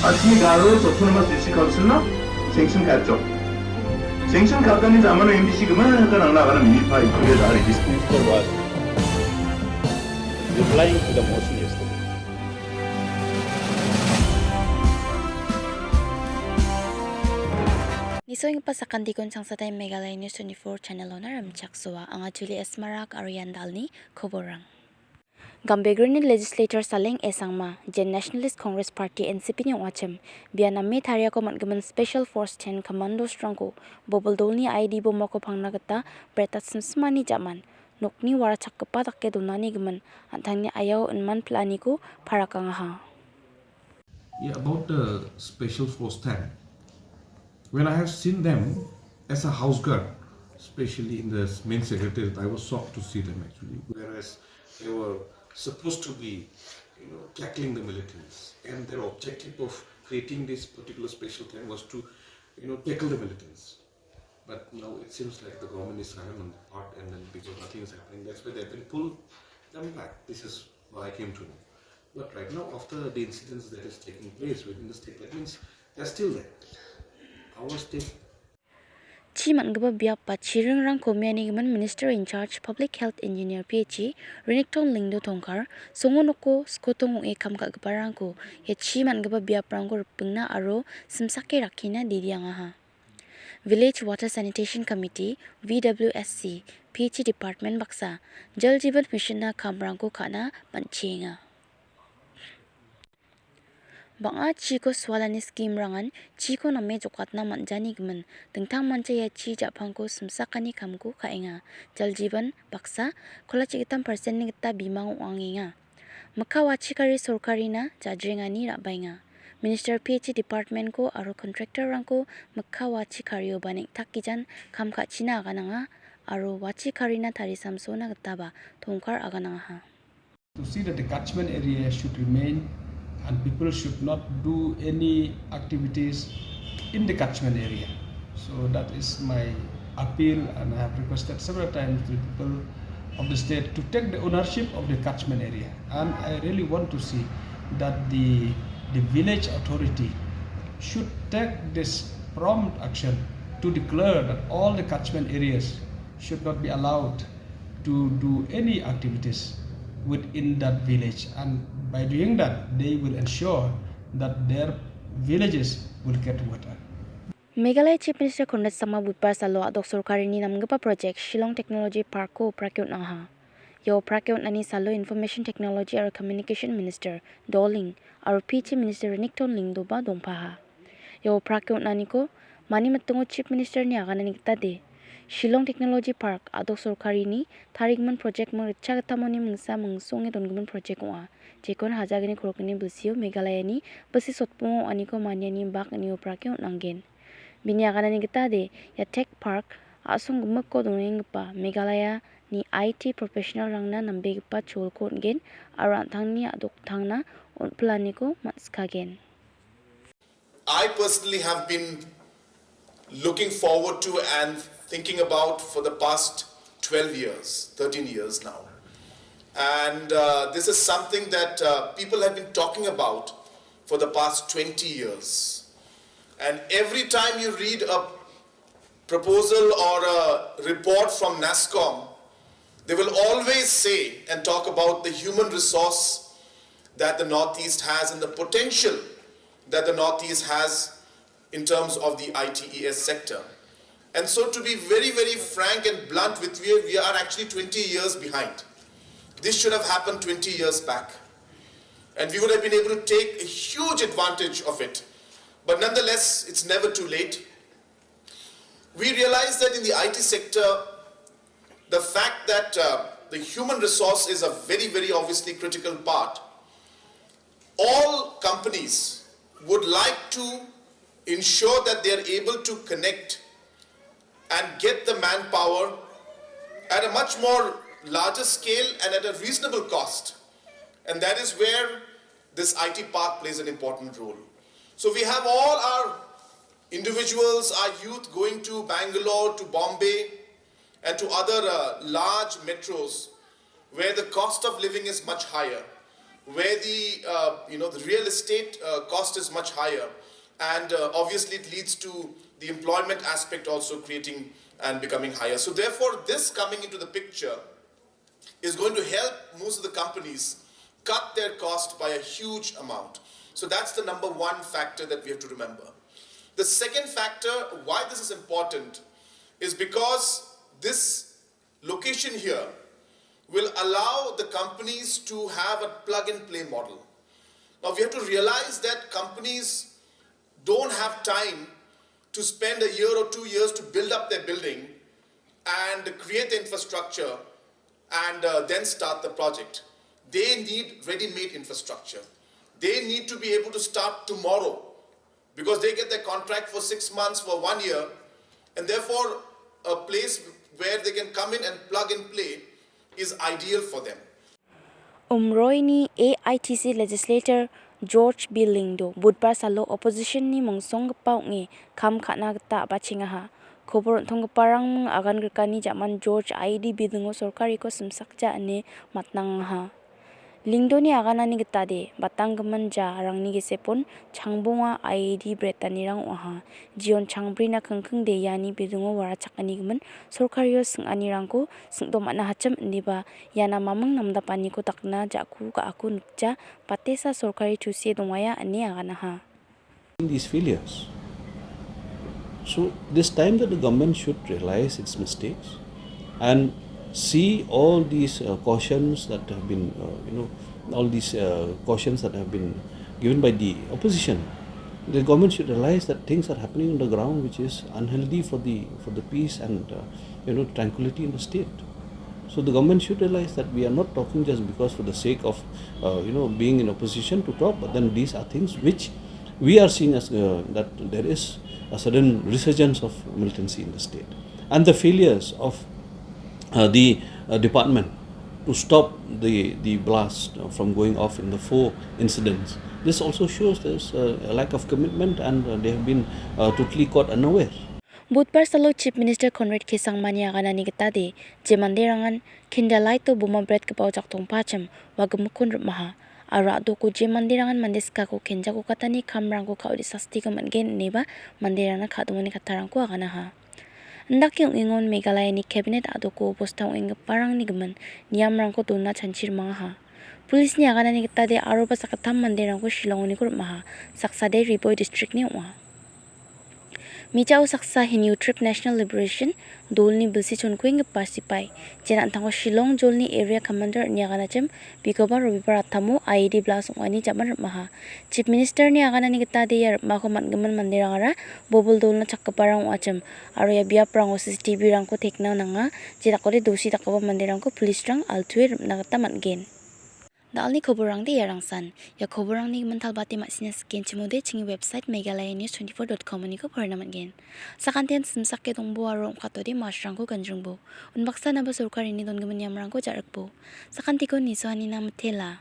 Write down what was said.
아침에 garo autonomous district council나 sanction 갔죠. sanction 갔다니 zaman MDC 그만 kan na가는 미파 이쪽에 다 Minister was replying to the motion yesterday. Nisoing pa sa kandikon sang sa time Meghalaya News 24 channel owner Ramchaksuwa ang Julie Esmarak Ariandalni Koborang. Gambegrini legislator saleng esangma Jen Nationalist Congress Party NCP ni wachem bianami tharia ko matgaman Special Force 10 Commando Strongko boboldolni ID bomako pangnagata bretat smsmani jaman nokni warachak kepatak ke donani gaman antangni ayaw unman plani ko parakangaha. Yeah, about the Special Force 10. When I have seen them as a house guard, especially in the main secretariat, I was shocked to see them actually. Whereas they were supposed to be, tackling the militants, and their objective of creating this particular special plan was to, tackle the militants. But now it seems like the government is silent on the part, and then because nothing is happening, that's why they've been pulled them back. This is what I came to know. But right now, after the incidents that is taking place within the state, that means they're still there. Our state. Chi mangaba biap pa chirang rang komiani gaman Minister in Charge Public Health Engineer PhD Renekton Lingdo Tongkar songonoko skotong e kamka gaparang ko ye chi mangaba biap rang ko rupungna aro simsake rakina didiangaha. Village Water Sanitation Committee VWSC PhD Department baksa Jal Jeevan Mission na kamrang ko kana manchenga. Banga chiko swalani scheme rangan chiko name jokatna manjani gman tengtang manchaya chi japangko sumsakani kamku kaenga Jal Jeevan baksa kola chikitam persen ni gita bimang uanginga makawa chikari sorkari na jajringani rabainga Minister PhD Department ko aro contractor rangko makawa chikario banik takijan kam kachina agananga aro wachikari na tari samsona gita ba tongkar agananga. To see that the catchment area should remain and people should not do any activities in the catchment area. So that is my appeal, and I have requested several times to the people of the state to take the ownership of the catchment area. And I really want to see that the village authority should take this prompt action to declare that all the catchment areas should not be allowed to do any activities within that village, and by doing that they will ensure that their villages will get water. Meghalaya Chief Minister Konrad Sangma budpar salo adok sorkari ni namgapa project Shillong Technology Park ko prakyut nangha. Yo prakyut nani salo Information Technology or Communication Minister Doling or PhD Minister Renekton Lingdo ba dongpaha. Yo prakyut nani ko mani matungo Chief Minister ni aganani kita de Shillong Technology Park adok sorkari ni tarigman project mo richagamoni mungsa mungsonge dongman project wa jekon hajagini korokni busio Meghalaya ni basi sotpungo aniko manyani bak ni oprakyo nangen binyaganani kita de ya tech park asong gumako dongeng pa Meghalaya ni IT professional rangna nambe pa cholko ngen aran thangni adok thangna onplaniko matskagen. I personally have been looking forward to and thinking about for the past 12 years, 13 years now. And this is something that people have been talking about for the past 20 years. And every time you read a proposal or a report from NASSCOM, they will always say and talk about the human resource that the Northeast has and the potential that the Northeast has in terms of the ITES sector. And so to be very, very frank and blunt with you, we are actually 20 years behind. This should have happened 20 years back. And we would have been able to take a huge advantage of it. But nonetheless, it's never too late. We realize that in the IT sector, the fact that the human resource is a very, very obviously critical part. All companies would like to ensure that they are able to connect and get the manpower at a much more larger scale and at a reasonable cost. And that is where this IT park plays an important role. So we have all our individuals, our youth going to Bangalore, to Bombay, and to other large metros where the cost of living is much higher. where the real estate cost is much higher, and obviously it leads to the employment aspect also creating and becoming higher. So therefore, this coming into the picture is going to help most of the companies cut their cost by a huge amount. So that's the number one factor that we have to remember. The second factor why this is important is because this location here will allow the companies to have a plug-and-play model. Now we have to realize that companies don't have time to spend a year or 2 years to build up their building and create the infrastructure and then start the project. They need ready-made infrastructure. They need to be able to start tomorrow because they get their contract for 6 months, for 1 year, and therefore a place where they can come in and plug and play is ideal for them. Umroy ni AITC legislator George Billingdo budpar salo opposition ni mongsong gapau nge kam khana gata bachingaha khobor thong parang agan gakani jaman George ID bidungo sorkari ko simsakja ane matnang ha Lingdo ni aganani gata de batang gaman ja rangni gesepon changbonga ID bretani rang oha jion changbrina khangkhang de yani bidungo wara chakani gaman sorkario singani rangko singdom ana hacham niba yana mamang namda pani ko takna jaku ka aku nukja patesa sorkari chusi dongaya ani agana ha these failures. So this time that the government should realize its mistakes and see all these cautions that have been, all these cautions that have been given by the opposition. The government should realize that things are happening on the ground which is unhealthy for the peace and tranquility in the state. So the government should realize that we are not talking just because for the sake of being in opposition to talk, but then these are things which we are seeing as that there is a sudden resurgence of militancy in the state and the failures of the department to stop the blast from going off in the 4 incidents. This also shows there's a lack of commitment and they have been totally caught unaware. Budpar salo Chief Minister Conrad Kesang mani aganani gata de jemande rangan kindalai to buma bread kapau jaktong pacham wagamukun maha ara do ko jemande rangan mandeska ko kenja ko katani kamrang ko kaudi sasti ko mangen neba manderana khadumani katarang ko agana ha Ndak yung ingon Meghalaya ni cabinet adoko postang ing parang ni gaman niyamrang ko dona chanchir mga ha. Pulis ni agana ni kita de aro pa sa katam manderang ko Shillong ni kurut maha saksa de Riboy district ni wa. Mijao saksa Hinyu Trip National Liberation dol ni bilsi chon ko ing pasipai jen antang ko Shillong jol ni area commander ni agana chem bikoba robibar atamo ID blast ngani jaman maha. Chief Minister ni agana ni kita de yar mako matgaman manderang ara bobol dol na chakkaparang wachem aro ya biap rang CCTV rang ko tekna nanga jira ko de dosi takaba manderang ko police rang altuir nagata matgen Dalni khoborang de yarang san ya khoborang ni mental bati maksina skin chimode chingi website megalayanews24.com ni ko pharna matgen sakanten simsak ke dongbo aro khatode masrang ko ganjungbo unbaksa na ba sarkari ni don gaman yamrang ko jarakbo sakanti ko ni soani na mthela